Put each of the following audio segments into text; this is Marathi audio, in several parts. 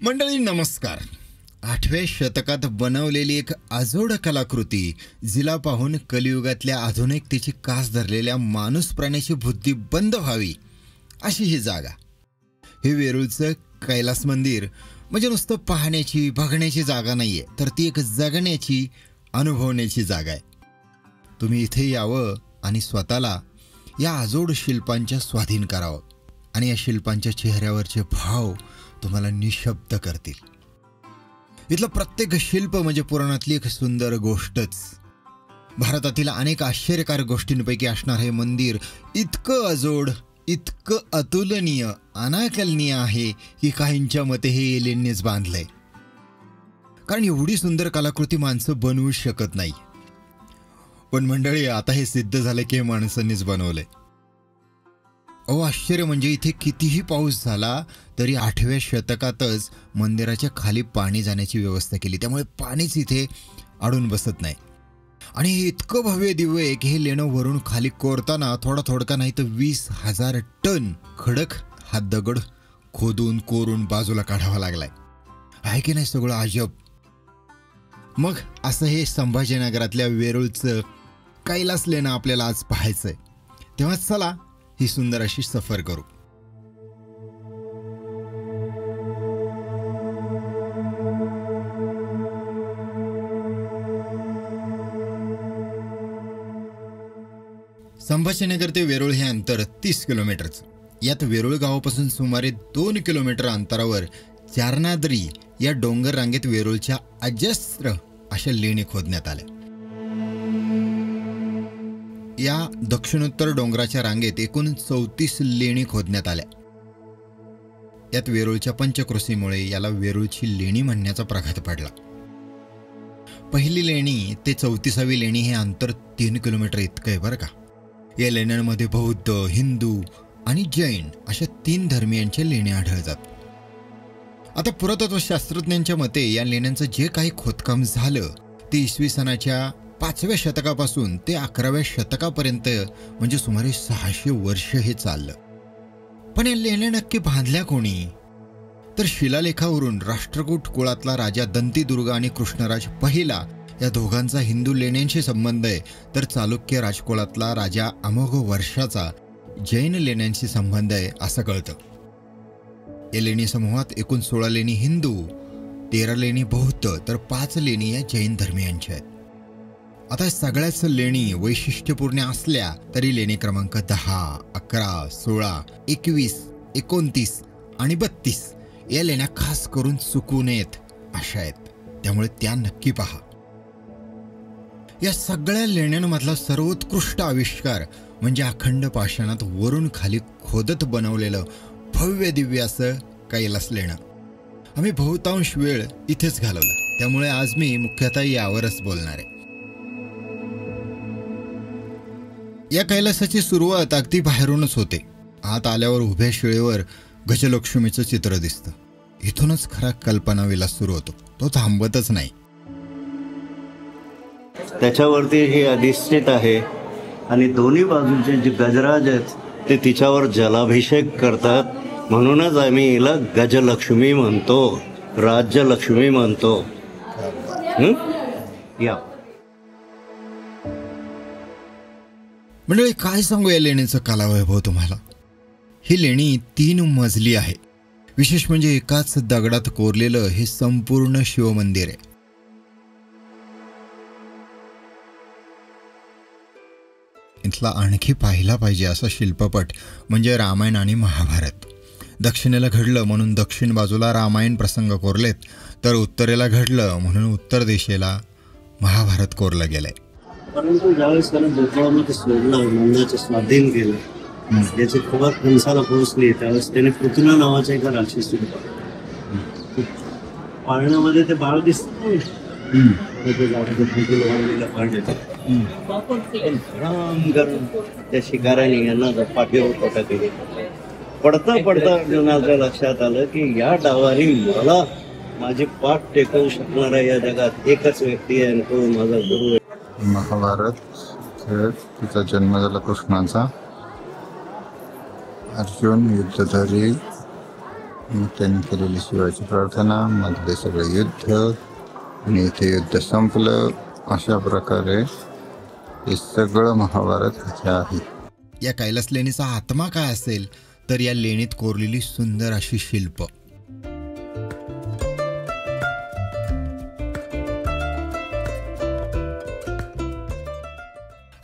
मंडळी नमस्कार. 8व्या शतकात बनवलेली एक अजोड कलाकृती, जिला पाहून कलियुगातल्या आधुनिकतेची कास धरलेल्या माणूस प्राण्याची बुद्धी बंद व्हावी अशी ही जागा. हे वेरूळचं कैलास मंदिर म्हणजे नुसतं पाहण्याची बघण्याची जागा नाहीये, तर ती एक जगण्याची अनुभवण्याची जागा आहे. तुम्ही इथे यावं आणि स्वतःला या अजोड शिल्पांच्या स्वाधीन करावं आणि या शिल्पांच्या चेहऱ्यावरचे भाव तुम्हाला निशब्द करतील. इथलं प्रत्येक शिल्प म्हणजे पुराणातली एक सुंदर गोष्टच. भारतातील अनेक आश्चर्यकारक गोष्टींपैकी असणार हे मंदिर इतकं अजोड, इतकं अतुलनीय, अनाकलनीय आहे की काहींच्या मते हे एलियननेच बांधलंय. कारण एवढी सुंदर कलाकृती माणसं बनवू शकत नाही. पण मंडळी, आता हे सिद्ध झालं की हे माणसांनीच बनवलंय. आश्चर्य म्हणजे इथे कितीही पाऊस झाला तरी 8व्या शतकातच मंदिराच्या खाली पाणी जाण्याची व्यवस्था केली, त्यामुळे पाणीच इथे अडून बसत नाही. आणि हे इतकं भव्य दिव्य आहे की हे लेणं वरून खाली कोरताना थोडा नाही तर 20,000 टन खडक हा दगड खोदून कोरून बाजूला काढावा लागलाय. आहे की नाही सगळं अजब. मग असं हे संभाजीनगरातल्या वेरूळचं कैलास लेणं आपल्याला आज पाहायचंय. तेव्हा चला ही सुंदर अशी सफर करू. संभाजीनगर ते वेरूळ हे अंतर 30 किलोमीटरचं. यात वेरूळ गावापासून सुमारे 2 किलोमीटर अंतरावर चारनादरी या डोंगर रांगेत वेरूळच्या अजस्र अशा लेणी खोदण्यात आल्या. या दक्षिणोत्तर डोंगराच्या रांगेत एकूण 34 लेणी खोदण्यात आल्या. यात वेरूळच्या पंचक्रोशीमुळे याला वेरूळची लेणी म्हणण्याचा प्रघात पडला. पहिली लेणी ते 34वी लेणी हे अंतर 3 किलोमीटर इतकं आहे बरं का. या लेण्यांमध्ये बौद्ध, हिंदू आणि जैन अशा 3 धर्मियांच्या लेणी आढळतात. आता पुरातत्व शास्त्रज्ञांच्या मते या लेण्यांचं जे काही खोदकाम झालं ते इसवी सनाच्या 5व्या शतकापासून ते 11व्या शतकापर्यंत म्हणजे सुमारे 600 वर्ष हे चाललं. पण या लेण्या नक्की बांधल्या कोणी? तर शिलालेखावरून राष्ट्रकूट कुळातला राजा दंतीदुर्ग आणि कृष्णराज पहिला या दोघांचा हिंदू लेण्यांशी संबंध आहे, तर चालुक्य राजकुळातला राजा अमोघ वर्षाचा जैन लेण्यांशी संबंध आहे असं कळतं. या लेणी समूहात एकूण 16 लेणी हिंदू, 13 लेणी बौद्ध तर 5 लेणी या जैन धर्मियांच्या आहेत. आता सगळ्याच लेणी वैशिष्ट्यपूर्ण असल्या तरी लेणी क्रमांक 10, 11, 16, 21, 29 आणि 32 या लेण्या खास करून चुकू नयेत अशा आहेत, त्यामुळे त्या नक्की पहा. या सगळ्या लेण्यांमधला सर्वोत्कृष्ट आविष्कार म्हणजे अखंड पाषाणात वरून खाली खोदत बनवलेलं भव्य दिव्य असं कैलास लेणं. आम्ही बहुतांश वेळ इथेच घालवला, त्यामुळे आज मी मुख्यतः यावरच बोलणार आहे. या कैलासाची सुरुवात अगदी बाहेरूनच होते. आत आल्यावर उभ्या शिळेवर गजलक्ष्मीचं चित्र दिसतं. इथूनच खरा कल्पनाविलास सुरू होतो. तो थांबतच नाही. त्याच्यावरती हे अधिष्ठित आहे आणि दोन्ही बाजूचे जे गजराज आहेत ते तिच्यावर जलाभिषेक करतात. म्हणूनच आम्ही हिला गजलक्ष्मी म्हणतो, राज्यलक्ष्मी म्हणतो. या म्हणजे काय सांगू या लेणीचं कलावैभव तुम्हाला. ही लेणी 3 मजली आहे. विशेष म्हणजे एकाच दगडात कोरलेलं हे संपूर्ण शिवमंदिर आहे. इथला आणखी पाहिला पाहिजे असा शिल्पपट म्हणजे रामायण आणि महाभारत. दक्षिणेला घडलं म्हणून दक्षिण बाजूला रामायण प्रसंग कोरलेत, तर उत्तरेला घडलं म्हणून उत्तर दिशेला महाभारत कोरलं गेलंय. परंतु ज्यावेळेस त्याला गोकुळामध्ये सोडलं, नंदाचं स्वाधीन केलं, याची खबर कंसाला पोहोचली, त्यावेळेस त्याने पृथ्वी नावाच्या एका राक्षसीला पाळण्यामध्ये ते बाळ दिसतं. त्या शिकाऱ्याने यांना पाठीवर पोटा केली. पडता अर्जुनाच्या लक्षात आलं की या डावाने मला माझी पाठ टेकवू शकणारा या जगात एकच व्यक्ती आहे आणि तो माझा गुरु आहे. महाभारत खेळ तिचा जन्म झाला कृष्णाचा. अर्जुन युद्धधारी मग त्यांनी केलेली शिवाची प्रार्थना, मधले सगळे युद्ध, आणि इथे युद्ध संपलं. अशा प्रकारे हे सगळं महाभारत इथे आहे. या कैलास लेणीचा आत्मा काय असेल तर या लेणीत कोरलेली सुंदर अशी शिल्प.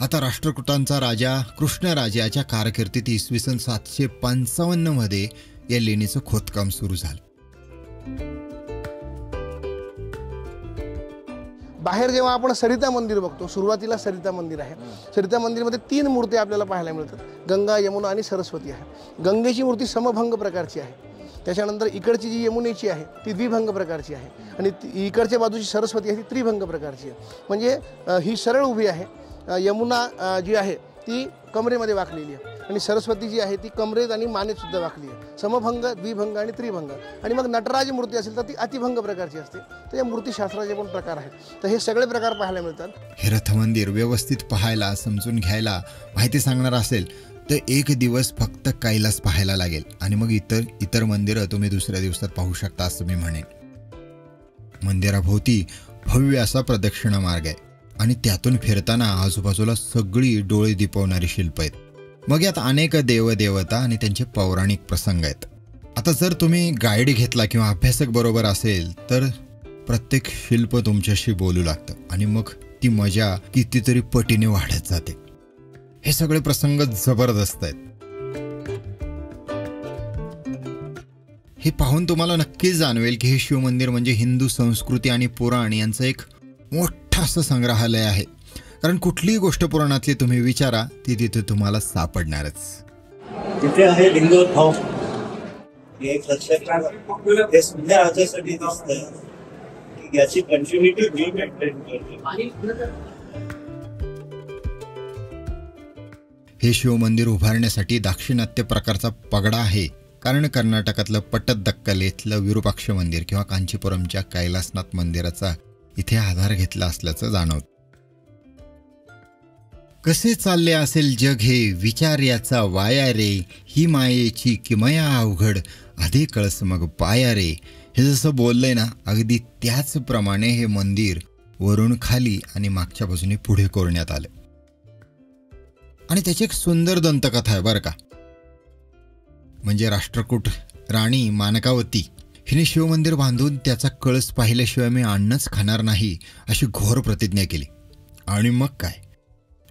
आता राष्ट्रकूटांचा राजा कृष्णराजाच्या कारकिर्दीत इसवी सन 755 मध्ये या लेणीचं खोदकाम सुरू झालं. बाहेर जेव्हा आपण सरिता मंदिर बघतो, सुरुवातीला सरिता मंदिर आहे. सरिता मंदिरमध्ये 3 मूर्ती आपल्याला पाहायला मिळतात. गंगा, यमुना आणि सरस्वती आहे. गंगेची मूर्ती समभंग प्रकारची आहे. त्याच्यानंतर इकडची जी यमुनेची आहे ती द्विभंग प्रकारची आहे आणि इकडच्या बाजूची सरस्वती आहे ती त्रिभंग प्रकारची आहे. म्हणजे ही सरळ उभी आहे. यमुना जी आहे ती कमरेमध्ये वाकलेली आहे आणि सरस्वती जी आहे ती कमरेत आणि मानेत सुद्धा वाकली आहे. समभंग, द्विभंग आणि त्रिभंग. आणि मग नटराज मूर्ती असेल तर ती अतिभंग प्रकारची असते. तर या मूर्तीशास्त्राचे पण प्रकार आहेत. तर हे सगळे प्रकार पाहायला मिळतात. हे रथ मंदिर व्यवस्थित पाहायला, समजून घ्यायला, माहिती सांगणार असेल तर 1 दिवस फक्त कैलास पाहायला लागेल आणि मग इतर मंदिरं तुम्ही दुसऱ्या दिवसात पाहू शकता असं मी म्हणेन. मंदिराभोवती भव्य असा प्रदक्षिणा मार्ग आहे आणि त्यातून फिरताना आजूबाजूला सगळी डोळे दिपवणारी शिल्प आहेत. मग यात अनेक देवदेवता आणि त्यांचे पौराणिक प्रसंग आहेत. आता जर तुम्ही गाईड घेतला किंवा अभ्यासक बरोबर असेल तर प्रत्येक शिल्प तुमच्याशी बोलू लागतं आणि मग ती मजा कितीतरी पटीने वाढत जाते. हे सगळे प्रसंग जबरदस्त आहेत. हे पाहून तुम्हाला नक्कीच जाणवेल की हे शिवमंदिर म्हणजे हिंदू संस्कृती आणि पुराण यांचं एक मोठं असं संग्रहालय आहे. कारण कुठलीही गोष्ट पुराणातली तुम्ही विचारा ती तिथे तुम्हाला सापडणारच. तिथे आहे लिंगोद्भव. एक लक्षात हे सुद्धा आजसाठी दिसतंय की याची कंटिन्युटी मी मेंटेन करते. हे शिवमंदिर उभारण्यासाठी दाक्षिणात्य प्रकारचा पगडा आहे. कारण कर्नाटकातलं पट्टदक्कल इथलं विरूपाक्ष मंदिर किंवा कांचीपुरमच्या कैलासनाथ मंदिराचा इथे आधार घेतला असल्याचं जाणवतं. कसे चालले असेल जग हे, विचार याचा वाया रे, ही मायेची किमया अवघड, आधी कळस मग पाया रे. हे जसं बोललंय ना, अगदी त्याचप्रमाणे हे मंदिर वरून खाली आणि मागच्या बाजूने पुढे कोरण्यात आलं. आणि त्याची एक सुंदर दंतकथा आहे बरं का. म्हणजे राष्ट्रकूट राणी मानकावती हिने शिवमंदिर बांधून त्याचा कळस पाहिल्याशिवाय मी अन्नच खाणार नाही अशी घोर प्रतिज्ञा केली. आणि मग काय,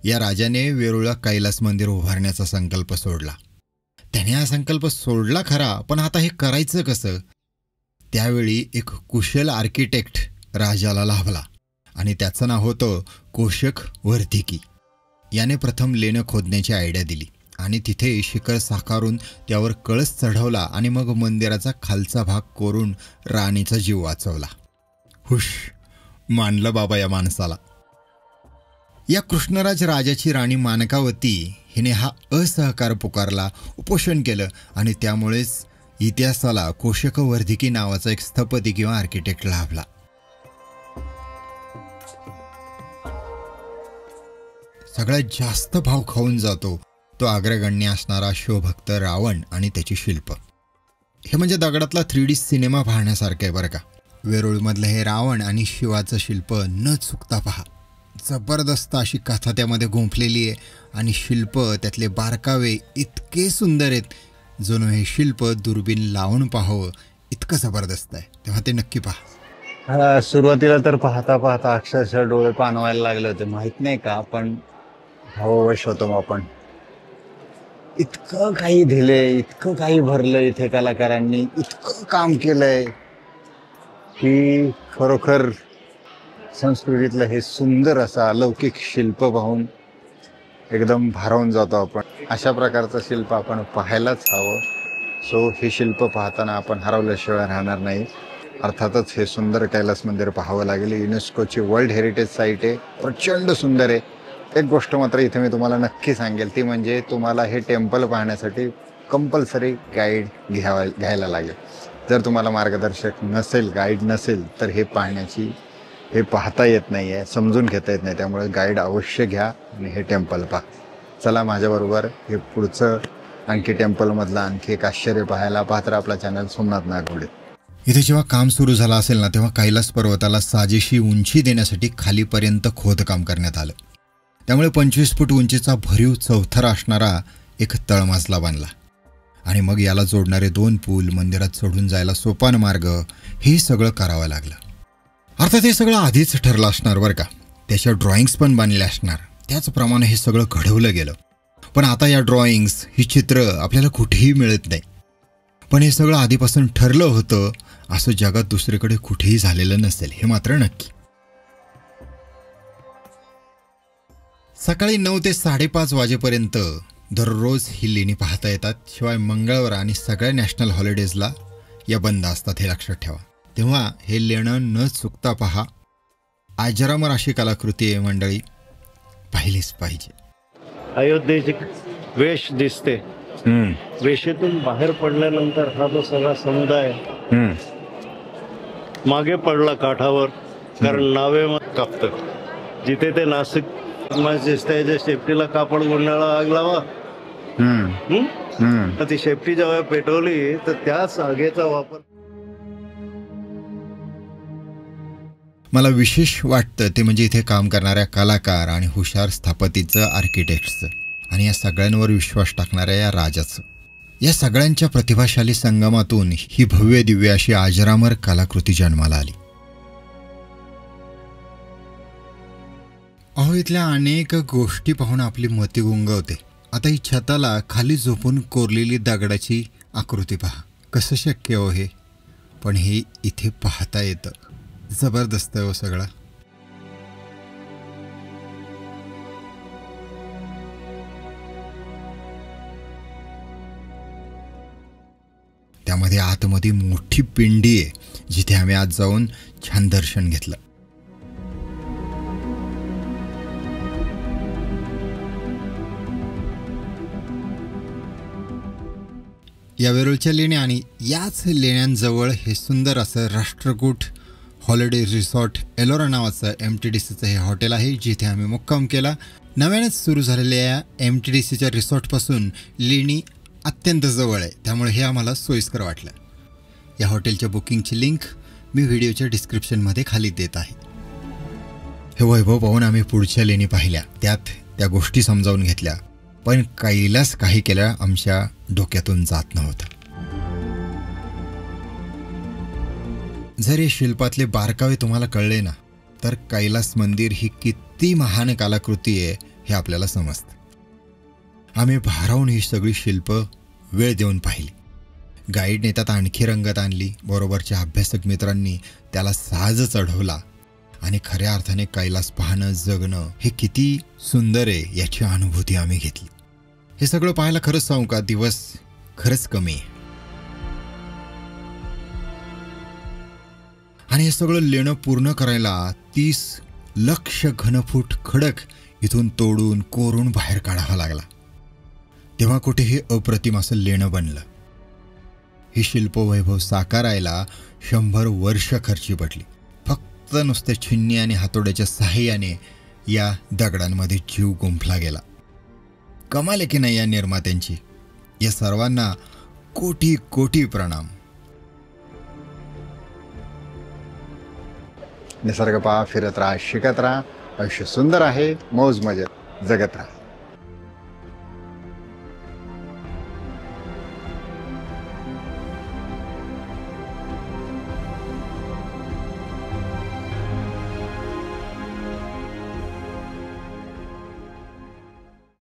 या राजाने वेरूळला कैलास मंदिर उभारण्याचा संकल्प सोडला. त्याने हा संकल्प सोडला खरा, पण आता हे करायचं कसं. त्यावेळी एक कुशल आर्किटेक्ट राजाला लाभला आणि त्याचं नाव होतं कोशक वर्धिकी. याने प्रथम लेणं खोदण्याची आयडिया दिली आणि तिथे शिखर साकारून त्यावर कळस चढवला आणि मग मंदिराचा खालचा भाग कोरून राणीचा जीव वाचवला. हुश, मानलं बाबा या माणसाला. या कृष्णराज राजाची राणी मानकावती हिने हा असहकार पुकारला, उपोषण केलं आणि त्यामुळेच इतिहासाला कोशक वर्धिकी नावाचा एक स्थपती किंवा आर्किटेक्ट लाभला. सगळ्यात जास्त भाव खाऊन जातो तो अग्रगण्य असणारा शिवभक्त रावण आणि त्याची शिल्प. हे म्हणजे दगडातला 3D सिनेमा पाहण्यासारखं आहे बरं का. वेरूळमधलं हे रावण आणि शिवाचं शिल्प न चुकता पहा. जबरदस्त अशी कथा त्यामध्ये गुंफलेली आहे आणि शिल्प त्यातले बारकावे इतके सुंदर आहेत, जणू हे शिल्प दुर्बीण लावून पाहावं इतकं जबरदस्त आहे. तेव्हा ते नक्की पहा. सुरुवातीला तर पाहता पाहता अक्षरशः डोळे पाणवायला लागले होते. माहित नाही का, आपण भाववश होतो आपण. इतकं काही दिलंय, इतकं काही भरलं इथे कलाकारांनी, इतकं काम केलंय की खरोखर संस्कृतीतलं हे सुंदर असं अलौकिक शिल्प पाहून एकदम भारावून जातो आपण. अशा प्रकारचं शिल्प आपण पाहायलाच हवं. सो हे शिल्प पाहताना आपण हरवल्याशिवाय राहणार नाही. अर्थातच हे सुंदर कैलास मंदिर पाहावं लागेल. युनेस्कोची वर्ल्ड हेरिटेज साईट आहे, प्रचंड सुंदर आहे. एक गोष्ट मात्र इथे मी तुम्हाला नक्की सांगेल, ती म्हणजे तुम्हाला हे टेम्पल पाहण्यासाठी कंपल्सरी गाईड घ्यायला लागेल. जर तुम्हाला मार्गदर्शक नसेल, गाईड नसेल तर हे पाहता येत नाही आहे, समजून घेता येत नाही. त्यामुळे गाईड अवश्य घ्या आणि हे टेम्पल पहा. चला माझ्याबरोबर हे पुढचं आणखी टेम्पलमधलं आणखी एक आश्चर्य पाहायला पाहत राहा आपला चॅनल सोमनाथ नागवडे. इथे जेव्हा काम सुरू झालं असेल ना, तेव्हा कैलास पर्वताला साजेशी उंची देण्यासाठी खालीपर्यंत खोदकाम करण्यात आलं. त्यामुळे 25 फूट उंचीचा भरीव चौथरा असणारा एक तळमजला बांधला आणि मग याला जोडणारे 2 पूल, मंदिरात चढून जायला सोपान मार्ग, हे सगळं करावं लागलं. अर्थात हे सगळं आधीच ठरलं असणार बरं का, त्याच्या ड्रॉइंग्स पण बांधल्या असणार, त्याचप्रमाणे हे सगळं घडवलं गेलं. पण आता या ड्रॉइंग्स, ही चित्र आपल्याला कुठेही मिळत नाही. पण हे सगळं आधीपासून ठरलं होतं असं जगात दुसरीकडे कुठेही झालेलं नसेल, हे मात्र नक्की. सकाळी 9 ते 5:30 वाजेपर्यंत दररोज ही लेणी पाहता येतात. शिवाय मंगळवार आणि सगळ्या नॅशनल हॉलिडेजला या बंद असतात, हे लक्षात ठेवा. तेव्हा हे लेणं न चुकता पहा. आजरामर अशी कलाकृती आहे मंडळी, पाहिलीच पाहिजे. अयोध्येची वेश दिसते. वेशेतून बाहेर पडल्यानंतर हा जो सगळा समुदाय मागे पडला काठावर, कारण नावे कापतं. जिथे ते नाशिक दिसतंय, शेपटीला कापड गुंडाळा आग लावा. तर ती शेपटी जेव्हा पेटवली तर त्याच आगेचा वापर. मला विशेष वाटतं ते म्हणजे इथे काम करणाऱ्या कलाकार आणि हुशार स्थापतीचं, आर्किटेक्टचं आणि या सगळ्यांवर विश्वास टाकणाऱ्या या राजाचं. या सगळ्यांच्या प्रतिभाशाली संगमातून ही भव्य दिव्य अशी आजरामर कलाकृती जन्माला आली. अहो, इथल्या अनेक गोष्टी पाहून आपली मती गुंगवते. आता ही छताला खाली झोपून कोरलेली दगडाची आकृती पहा, कसं शक्य हो हे. पण हे इथे पाहता येतं. जबरदस्त हो सगळं. त्यामध्ये आतमध्ये मोठी पिंडी आहे, जिथे आम्ही आज जाऊन छान दर्शन घेतलं. या वेरूळच्या लेण्या आणि याच लेण्यांजवळ हे सुंदर असं राष्ट्रकूट हॉलिडे रिसॉर्ट एलोरा नावाचं MTDCचं हे हॉटेल आहे, जिथे आम्ही मुक्काम केला. नव्यानेच सुरू झालेल्या या MTDCच्या रिसॉर्टपासून लेणी अत्यंत जवळ आहे, त्यामुळे हे आम्हाला सोयीस्कर वाटलं. या हॉटेलच्या बुकिंगची लिंक मी व्हिडिओच्या डिस्क्रिप्शनमध्ये खाली देत आहे. हे वैभव पाहून आम्ही पुढच्या लेणी पाहिल्या, त्यात त्या गोष्टी समजावून घेतल्या. पण कैलास काही केल्या आमच्या डोक्यातून जात नव्हतं. जर हे शिल्पातले बारकावे तुम्हाला कळले ना, तर कैलास मंदिर ही किती महान कलाकृती आहे हे आपल्याला समजतं. आम्ही भारावून ही सगळी शिल्प वेळ देऊन पाहिली. गाईडने त्यात आणखी रंगत आणली, बरोबरच्या अभ्यासक मित्रांनी त्याला साज चढवला आणि खऱ्या अर्थाने कैलास पाहणं, जगणं हे किती सुंदर आहे याची अनुभूती आम्ही घेतली. हे सगळं पाहायला खरंच सांगू का, दिवस खरंच कमी आहे. आणि हे सगळं लेणं पूर्ण करायला 30 लक्ष घनफूट खडक इथून तोडून कोरून बाहेर काढावा लागला. तेव्हा कुठे हे अप्रतिम असं लेणं बनलं. ही शिल्पवैभव साकारायला 100 वर्ष खर्ची पडली. फक्त नुसत्या छिन्नी आणि हातोड्याच्या साहाय्याने या दगडांमध्ये जीव गुंफला गेला. कमाल आहे की नाही या निर्मात्यांची. या सर्वांना कोटी कोटी प्रणाम. निसर्ग पहा, फिरत राहा, शिकत राहा. आयुष्य सुंदर आहे, मौज मजेत जगत राहा.